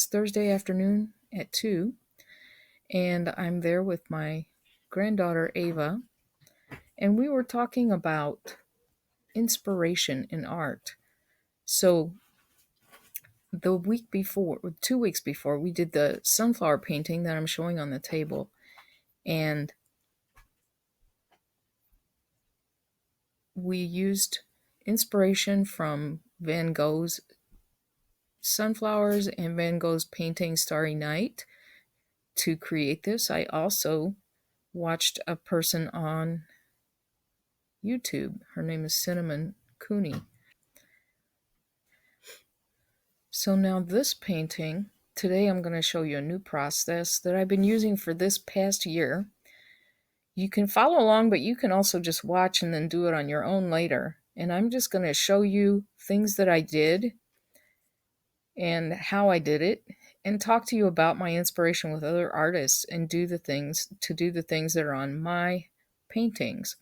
It's Thursday afternoon at 2, and I'm there with my granddaughter Ava, and we were talking about inspiration in art. So, the week before, 2 weeks before, we did the sunflower painting that I'm showing on the table, and we used inspiration from Van Gogh's sunflowers and Van Gogh's painting Starry Night to create this. I also watched a person on YouTube. Her name is Cinnamon Cooney. So now this painting, today I'm going to show you a new process that I've been using for this past year. You can follow along, but you can also just watch and then do it on your own later. And I'm just going to show you things that I did and how I did it and talk to you about my inspiration with other artists and do the things that are on my paintings.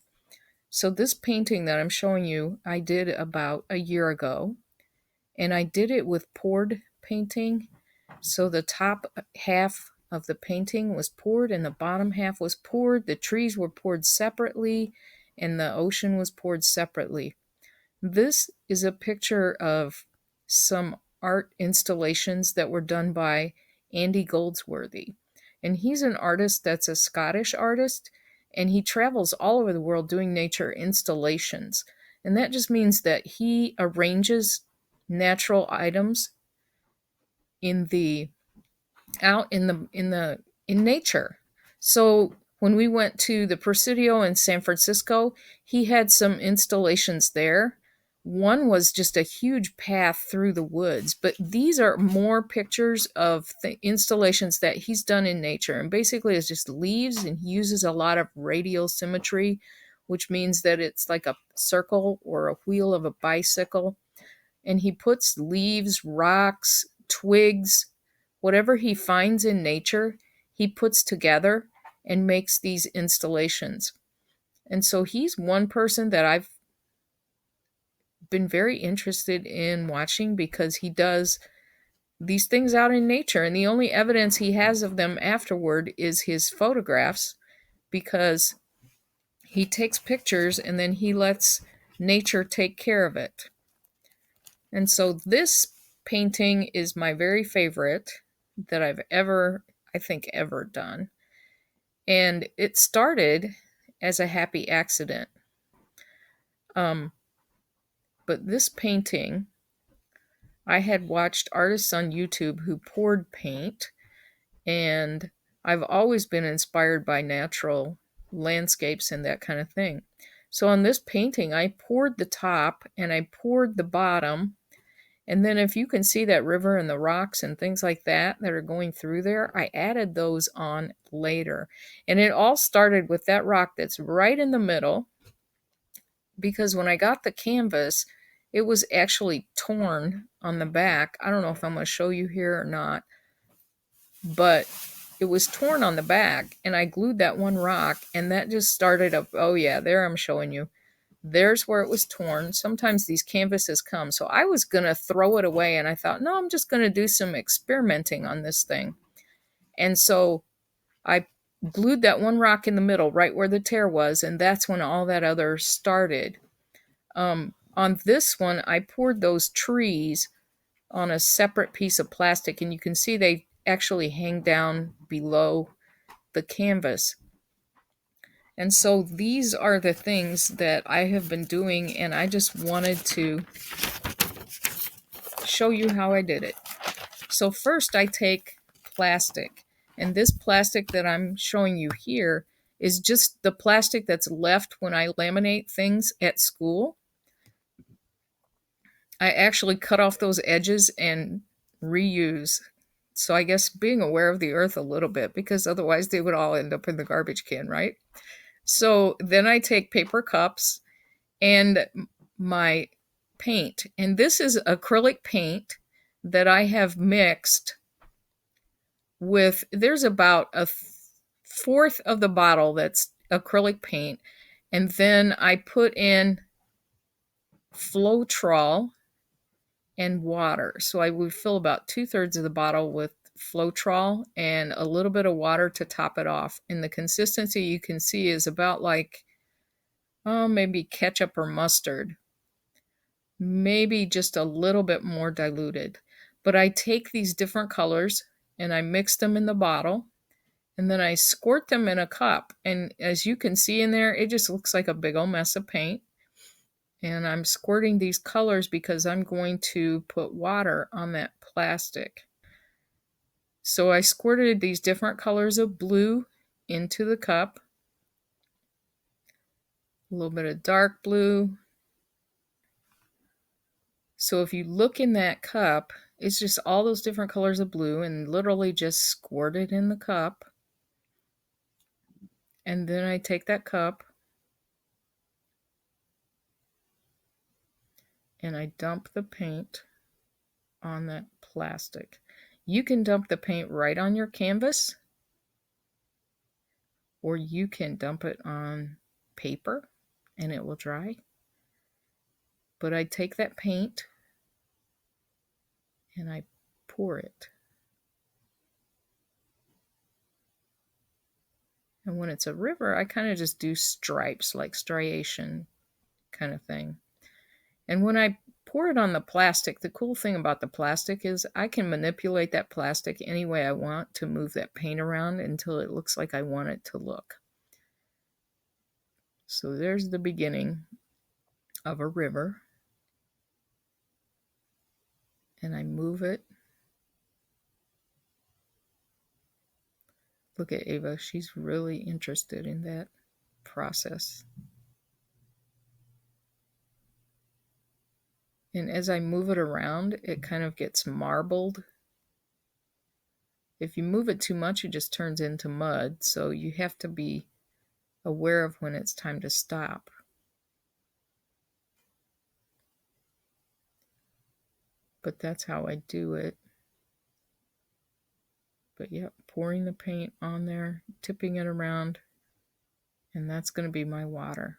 So this painting that I'm showing you, I did about a year ago, and I did it with poured painting. So the top half of the painting was poured and the bottom half was poured. The trees were poured separately and the ocean was poured separately. This is a picture of some art installations that were done by Andy Goldsworthy. And he's an artist that's a Scottish artist, and he travels all over the world doing nature installations. And that just means that he arranges natural items in the in nature. So when we went to the Presidio in San Francisco, he had some installations there. One was just a huge path through the woods, but these are more pictures of the installations that he's done in nature. And basically, it's just leaves, and he uses a lot of radial symmetry, which means that it's like a circle or a wheel of a bicycle. And he puts leaves, rocks, twigs, whatever he finds in nature, he puts together and makes these installations. And so he's one person that I've been very interested in watching because he does these things out in nature. And the only evidence he has of them afterward is his photographs, because he takes pictures and then he lets nature take care of it. And so this painting is my very favorite that I've ever, I think, ever done. And it started as a happy accident. But this painting, I had watched artists on YouTube who poured paint, and I've always been inspired by natural landscapes and that kind of thing. So on this painting, I poured the top and I poured the bottom. And then if you can see that river and the rocks and things like that are going through there, I added those on later. And it all started with that rock that's right in the middle, because when I got the canvas, it was actually torn on the back. I don't know if I'm going to show you here or not, but it was torn on the back, and I glued that one rock, and that just started up. Oh yeah, there I'm showing you. There's where it was torn. Sometimes these canvases come. So I was going to throw it away, and I thought, no, I'm just going to do some experimenting on this thing. And so I glued that one rock in the middle, right where the tear was, and that's when all that other started. On this one, I poured those trees on a separate piece of plastic, and you can see they actually hang down below the canvas. And so these are the things that I have been doing, and I just wanted to show you how I did it. So first I take plastic, and this plastic that I'm showing you here is just the plastic that's left when I laminate things at school. I actually cut off those edges and reuse. So I guess being aware of the earth a little bit, because otherwise they would all end up in the garbage can, right? So then I take paper cups and my paint. And this is acrylic paint that I have mixed with, there's about a fourth of the bottle that's acrylic paint. And then I put in Floetrol and water. So I would fill about 2/3 of the bottle with Floetrol and a little bit of water to top it off. And the consistency you can see is about like, oh, maybe ketchup or mustard, maybe just a little bit more diluted. But I take these different colors and I mix them in the bottle and then I squirt them in a cup. And as you can see in there, it just looks like a big old mess of paint. And I'm squirting these colors because I'm going to put water on that plastic. So I squirted these different colors of blue into the cup, a little bit of dark blue. So if you look in that cup, it's just all those different colors of blue and literally just squirt it in the cup. And then I take that cup and I dump the paint on that plastic. You can dump the paint right on your canvas, or you can dump it on paper and it will dry. But I take that paint and I pour it. And when it's a river, I kind of just do stripes, like striation kind of thing. And when I pour it on the plastic, the cool thing about the plastic is I can manipulate that plastic any way I want to move that paint around until it looks like I want it to look. So there's the beginning of a river. And I move it. Look at Ava, she's really interested in that process. And as I move it around, it kind of gets marbled. If you move it too much, it just turns into mud. So you have to be aware of when it's time to stop. But that's how I do it. But yep, pouring the paint on there, tipping it around, and that's going to be my water.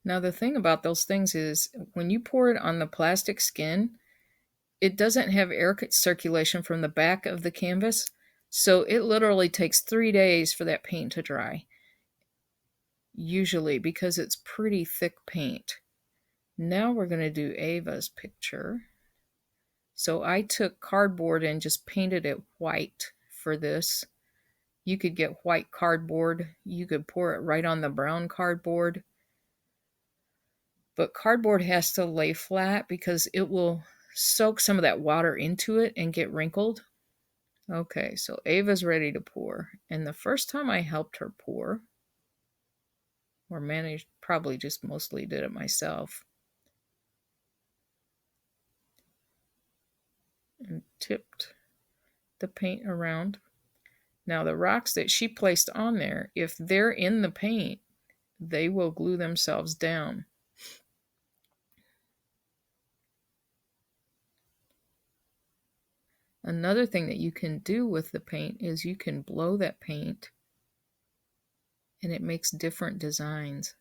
Now the thing about those things is when you pour it on the plastic skin, it doesn't have air circulation from the back of the canvas. So it literally takes 3 days for that paint to dry. Usually, because it's pretty thick paint. Now we're going to do Ava's picture. So I took cardboard and just painted it white for this. You could get white cardboard. You could pour it right on the brown cardboard. But cardboard has to lay flat because it will soak some of that water into it and get wrinkled. Okay, so Ava's ready to pour. And the first time I helped her pour, or managed, probably just mostly did it myself, and tipped the paint around. Now the rocks that she placed on there, if they're in the paint, they will glue themselves down. Another thing that you can do with the paint is you can blow that paint and it makes different designs.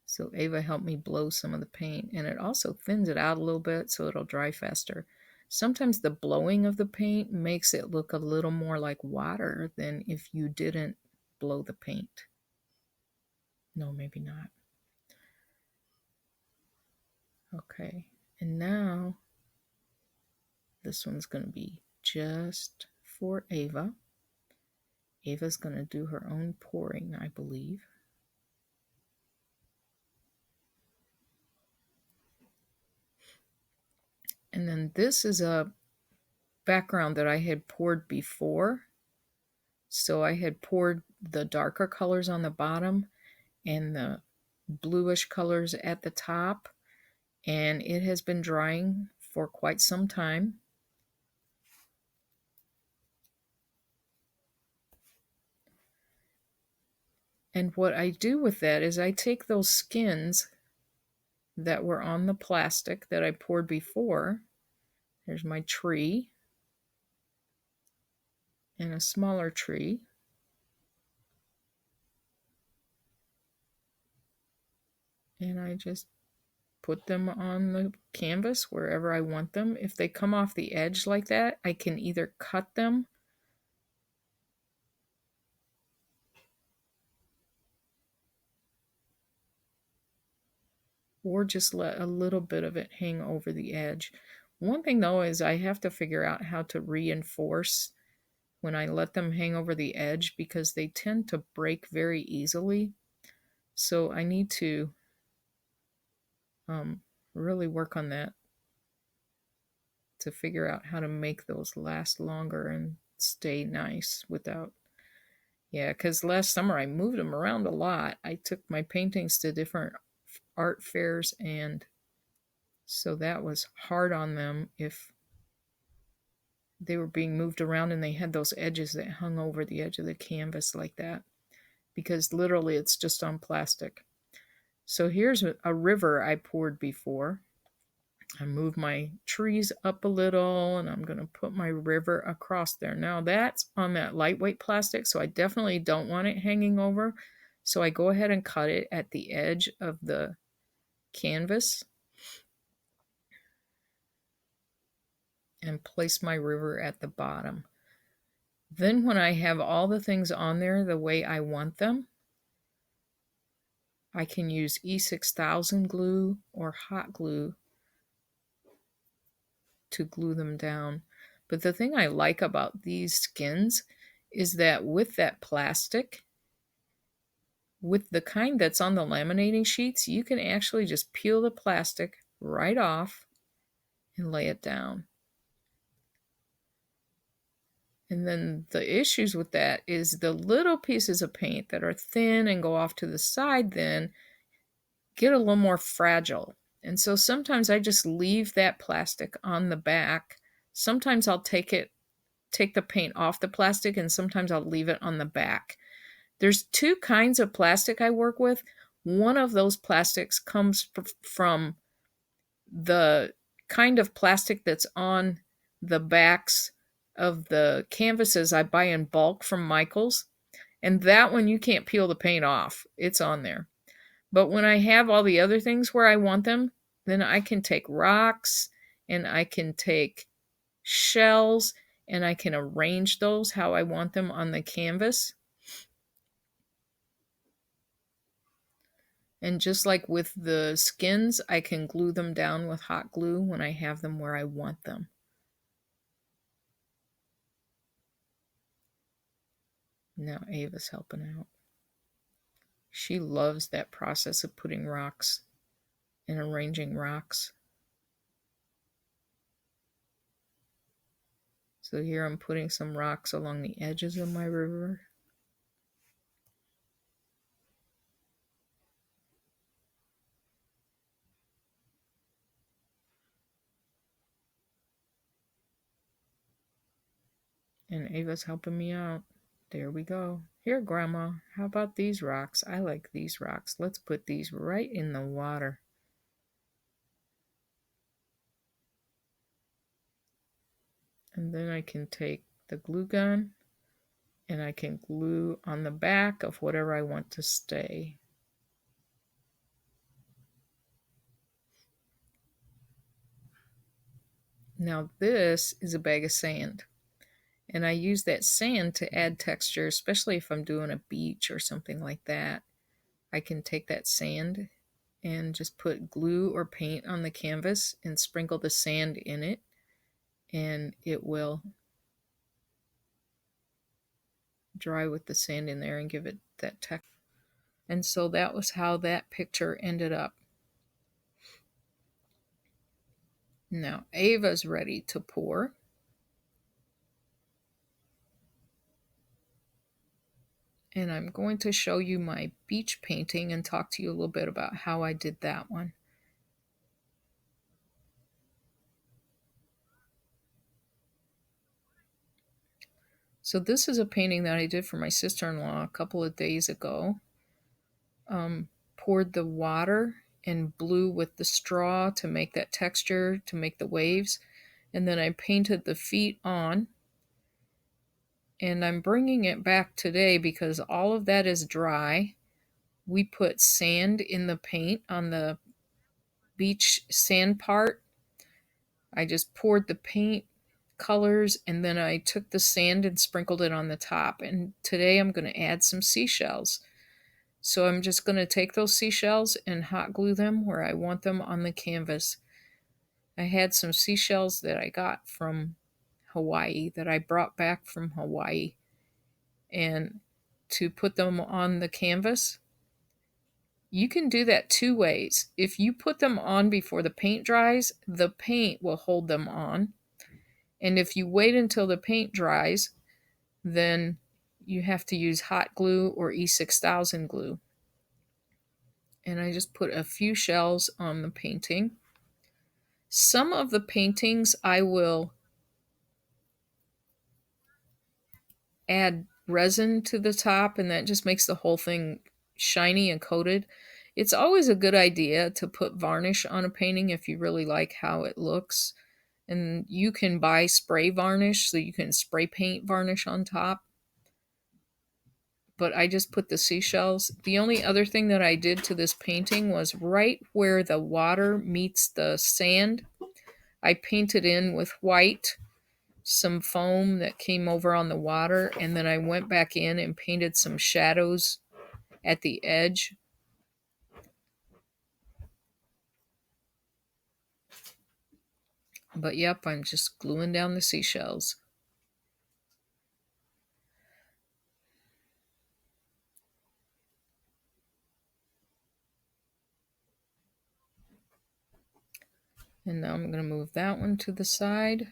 So Ava helped me blow some of the paint, and it also thins it out a little bit so it'll dry faster. Sometimes the blowing of the paint makes it look a little more like water than if you didn't blow the paint. No, maybe not. Okay, and now this one's going to be just for Ava. Ava's going to do her own pouring, I believe. And then this is a background that I had poured before. So I had poured the darker colors on the bottom and the bluish colors at the top. And it has been drying for quite some time. And what I do with that is I take those skins that were on the plastic that I poured before. There's my tree and a smaller tree. and I just put them on the canvas wherever I want them. If they come off the edge like that, I can either cut them or just let a little bit of it hang over the edge. One thing though is I have to figure out how to reinforce when I let them hang over the edge because they tend to break very easily. So I need to um, really work on that to figure out how to make those last longer and stay nice without. Yeah, because last summer I moved them around a lot. I took my paintings to different art fairs, and so that was hard on them if they were being moved around and they had those edges that hung over the edge of the canvas like that, because literally it's just on plastic. So here's a river I poured before. I moved my trees up a little and I'm going to put my river across there. Now that's on that lightweight plastic, so I definitely don't want it hanging over. So I go ahead and cut it at the edge of the canvas and place my river at the bottom. Then when I have all the things on there the way I want them, I can use E6000 glue or hot glue to glue them down. But the thing I like about these skins is that with that plastic, with the kind that's on the laminating sheets, you can actually just peel the plastic right off and lay it down. And then the issues with that is the little pieces of paint that are thin and go off to the side then get a little more fragile. And so sometimes I just leave that plastic on the back. Sometimes I'll take the paint off the plastic, and sometimes I'll leave it on the back. There's two kinds of plastic I work with. One of those plastics comes from the kind of plastic that's on the backs of the canvases I buy in bulk from Michael's. And that one you can't peel the paint off. It's on there. But when I have all the other things where I want them, then I can take rocks and I can take shells and I can arrange those how I want them on the canvas. And just like with the skins, I can glue them down with hot glue when I have them where I want them. Now Ava's helping out. She loves that process of putting rocks and arranging rocks. So here I'm putting some rocks along the edges of my river. And Ava's helping me out. There we go. Here, Grandma, how about these rocks? I like these rocks. Let's put these right in the water. And then I can take the glue gun and I can glue on the back of whatever I want to stay. Now this is a bag of sand. And I use that sand to add texture, especially if I'm doing a beach or something like that. I can take that sand and just put glue or paint on the canvas and sprinkle the sand in it, and it will dry with the sand in there and give it that texture. And so that was how that picture ended up. Now Ava's ready to pour. And I'm going to show you my beach painting and talk to you a little bit about how I did that one. So this is a painting that I did for my sister-in-law a couple of days ago. Poured the water and blew with the straw to make that texture, to make the waves. And then I painted the feet on. And I'm bringing it back today because all of that is dry. We put sand in the paint on the beach sand part. I just poured the paint colors and then I took the sand and sprinkled it on the top. And today I'm going to add some seashells. So I'm just going to take those seashells and hot glue them where I want them on the canvas. I had some seashells that I got from Hawaii, that I brought back from Hawaii, and to put them on the canvas. You can do that two ways. If you put them on before the paint dries, the paint will hold them on. And if you wait until the paint dries, then you have to use hot glue or E6000 glue. And I just put a few shells on the painting. Some of the paintings I will add resin to the top, and that just makes the whole thing shiny and coated. It's always a good idea to put varnish on a painting if you really like how it looks. And you can buy spray varnish, so you can spray paint varnish on top. But I just put the seashells. The only other thing that I did to this painting was right where the water meets the sand, I painted in with white some foam that came over on the water, and then I went back in and painted some shadows at the edge. But yep, I'm just gluing down the seashells. And now I'm going to move that one to the side.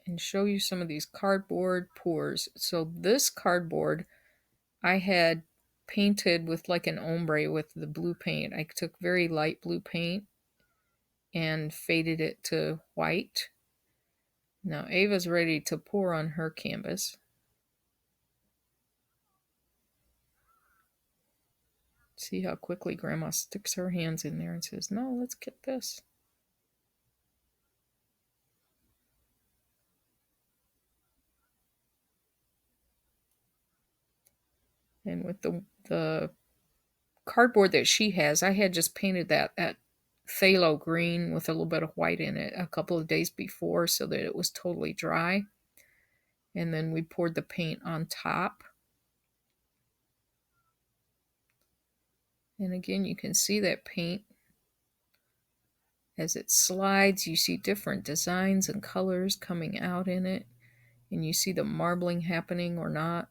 And show you some of these cardboard pours. So this cardboard I had painted with like an ombre with the blue paint. I took very light blue paint and faded it to white. Now Ava's ready to pour on her canvas. See how quickly Grandma sticks her hands in there and says, "No, let's get this." And with the cardboard that she has, I had just painted that phthalo green with a little bit of white in it a couple of days before so that it was totally dry. And then we poured the paint on top. And again, you can see that paint as it slides. You see different designs and colors coming out in it. And you see the marbling happening or not.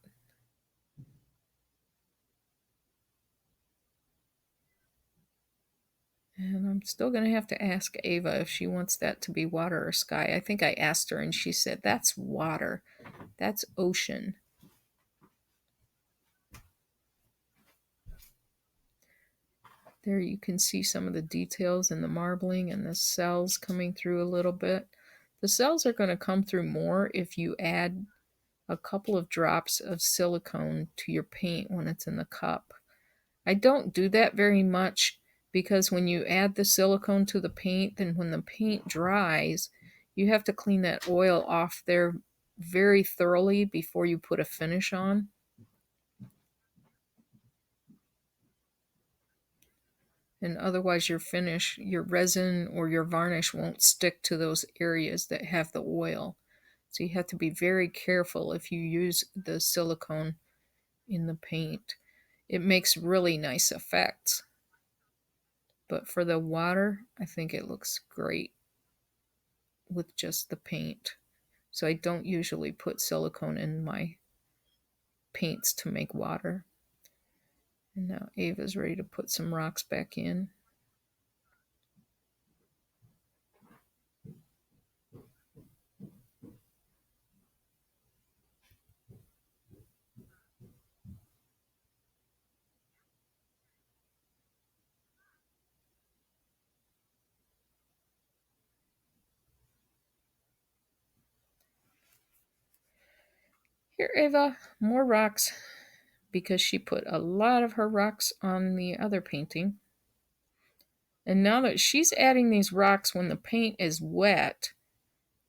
And I'm still going to have to ask Ava if she wants that to be water or sky. I think I asked her and she said, "That's water. That's ocean." There you can see some of the details in the marbling and the cells coming through a little bit. The cells are going to come through more if you add a couple of drops of silicone to your paint when it's in the cup. I don't do that very much because when you add the silicone to the paint, then when the paint dries, you have to clean that oil off there very thoroughly before you put a finish on. And otherwise your finish, your resin or your varnish won't stick to those areas that have the oil. So you have to be very careful if you use the silicone in the paint. It makes really nice effects. But for the water, I think it looks great with just the paint. So I don't usually put silicone in my paints to make water. And now Ava's ready to put some rocks back in. Here, Ava, more rocks, because she put a lot of her rocks on the other painting. And now that she's adding these rocks when the paint is wet,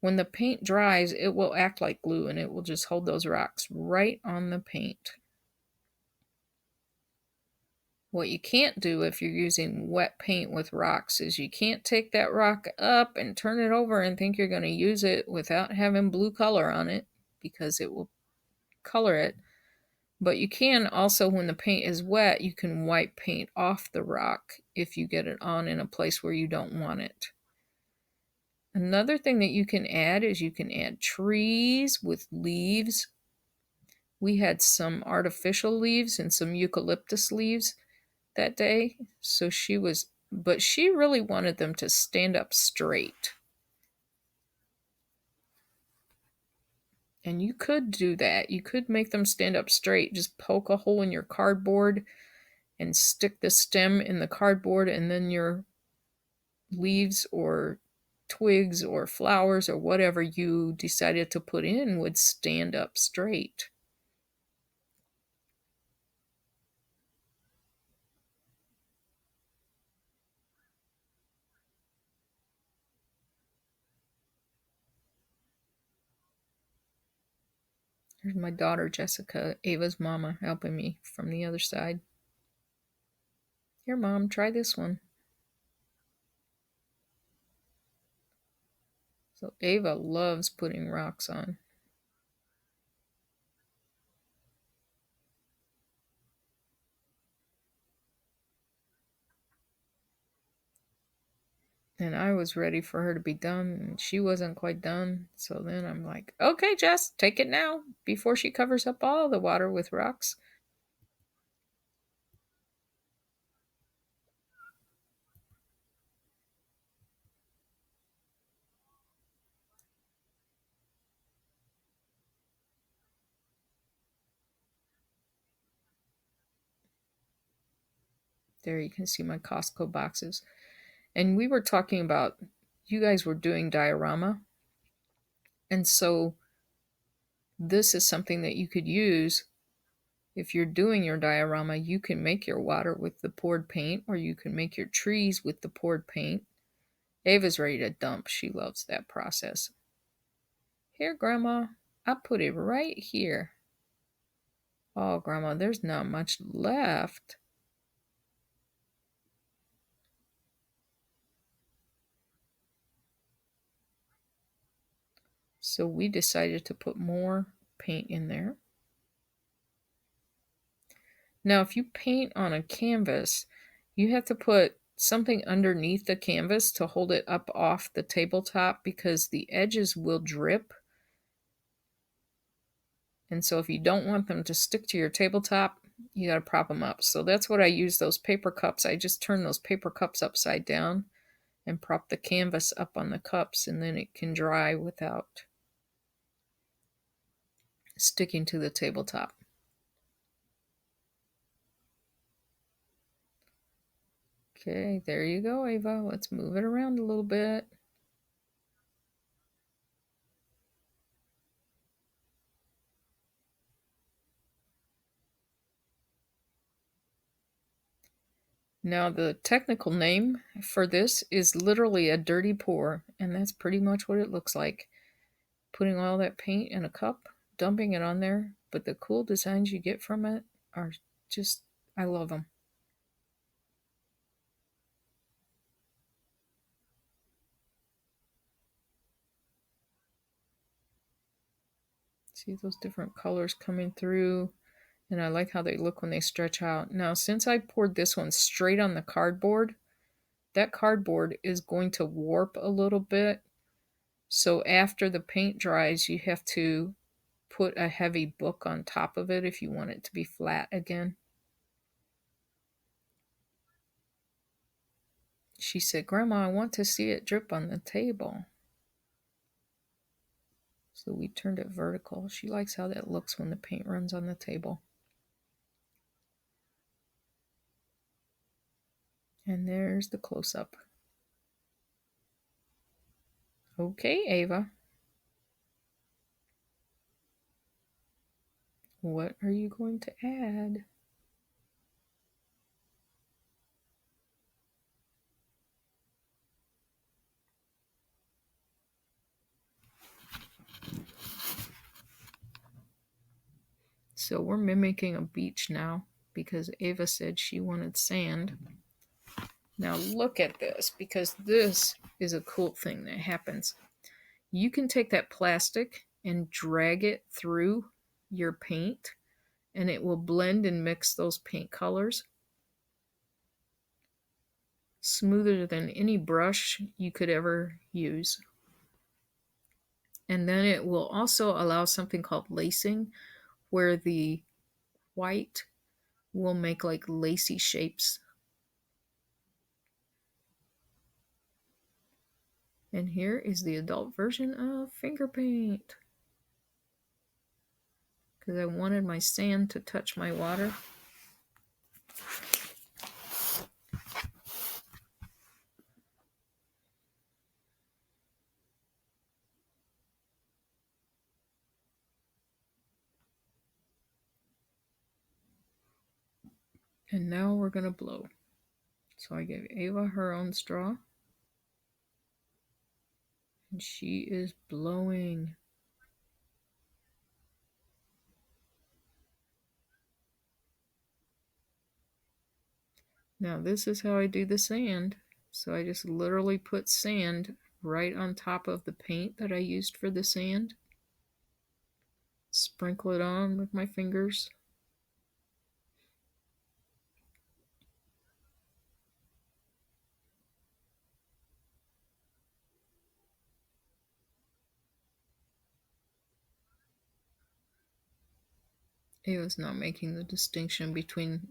when the paint dries, it will act like glue and it will just hold those rocks right on the paint. What you can't do if you're using wet paint with rocks is you can't take that rock up and turn it over and think you're going to use it without having blue color on it, because it will color it. But you can also, when the paint is wet, you can wipe paint off the rock if you get it on in a place where you don't want it. Another thing that you can add is you can add trees with leaves. We had some artificial leaves and some eucalyptus leaves that day. But she really wanted them to stand up straight. And you could do that. You could make them stand up straight. Just poke a hole in your cardboard and stick the stem in the cardboard, and then your leaves or twigs or flowers or whatever you decided to put in would stand up straight. Here's my daughter Jessica, Ava's mama, helping me from the other side. Here, Mom, try this one. So Ava loves putting rocks on. And I was ready for her to be done, and she wasn't quite done. So then I'm like, okay, Jess, take it now before she covers up all the water with rocks. There you can see my Costco boxes. And we were talking about, you guys were doing diorama. And so this is something that you could use. If you're doing your diorama, you can make your water with the poured paint, or you can make your trees with the poured paint. Ava's ready to dump. She loves that process. Here, Grandma, I put it right here. Oh, Grandma, there's not much left. So we decided to put more paint in there. Now, if you paint on a canvas, you have to put something underneath the canvas to hold it up off the tabletop, because the edges will drip. And so if you don't want them to stick to your tabletop, you got to prop them up. So that's what I use, those paper cups. I just turn those paper cups upside down and prop the canvas up on the cups, and then it can dry without sticking to the tabletop. Okay, there you go, Ava. Let's move it around a little bit. Now, the technical name for this is literally a dirty pour, and that's pretty much what it looks like. Putting all that paint in a cup, dumping it on there, but the cool designs you get from it are just, I love them. See those different colors coming through, and I like how they look when they stretch out. Now, since I poured this one straight on the cardboard, that cardboard is going to warp a little bit. So after the paint dries, you have to put a heavy book on top of it if you want it to be flat again. She said, Grandma, I want to see it drip on the table. So we turned it vertical. She likes how that looks when the paint runs on the table. And there's the close-up. Okay, Ava. What are you going to add? So we're mimicking a beach now because Ava said she wanted sand. Now look at this, because this is a cool thing that happens. You can take that plastic and drag it through your paint, and it will blend and mix those paint colors smoother than any brush you could ever use. And then it will also allow something called lacing, where the white will make like lacy shapes. And here is the adult version of finger paint, because I wanted my sand to touch my water. And now we're going to blow. So I gave Ava her own straw, and she is blowing. Now this is how I do the sand. So I just literally put sand right on top of the paint that I used for the sand. Sprinkle it on with my fingers. Ava's not making the distinction between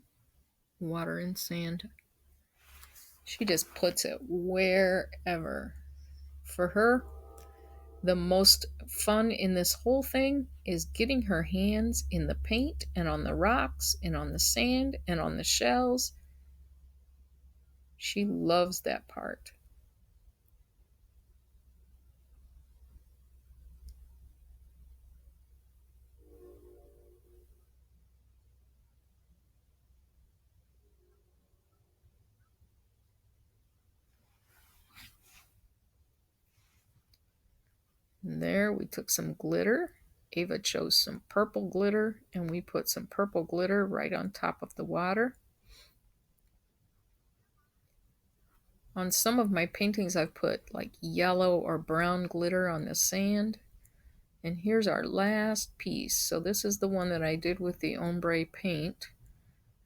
water and sand. She just puts it wherever. For her, the most fun in this whole thing is getting her hands in the paint and on the rocks and on the sand and on the shells. She loves that part. And there we took some glitter. Ava chose some purple glitter, and we put some purple glitter right on top of the water. On some of my paintings, I've put like yellow or brown glitter on the sand. And here's our last piece. So this is the one that I did with the ombre paint.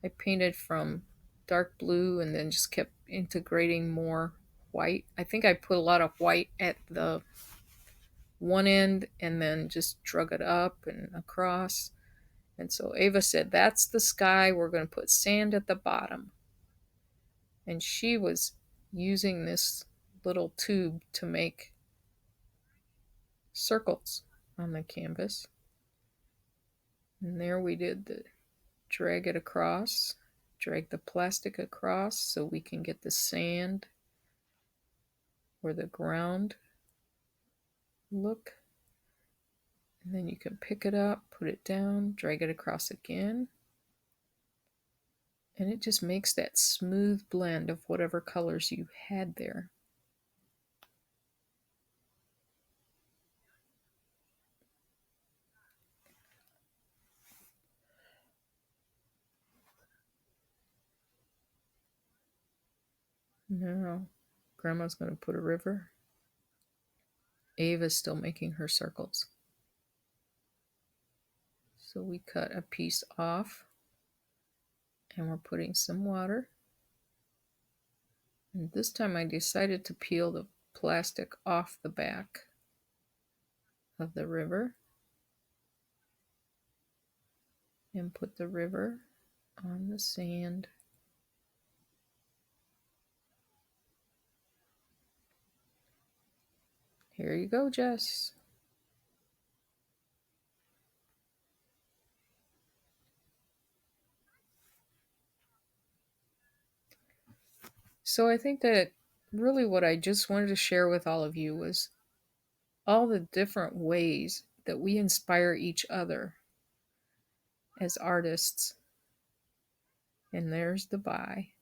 I painted from dark blue and then just kept integrating more white. I think I put a lot of white at the one end and then just drug it up and across. And so Ava said, that's the sky. We're going to put sand at the bottom. And she was using this little tube to make circles on the canvas. And there we did the drag it across, drag the plastic across so we can get the sand or the ground look. And then you can pick it up, put it down, drag it across again. And it just makes that smooth blend of whatever colors you had there. Now, Grandma's going to put a river. Ava's still making her circles. So we cut a piece off, and we're putting some water. And this time I decided to peel the plastic off the back of the river and put the river on the sand. Here you go, Jess. So I think that really what I just wanted to share with all of you was all the different ways that we inspire each other as artists. And there's the bye.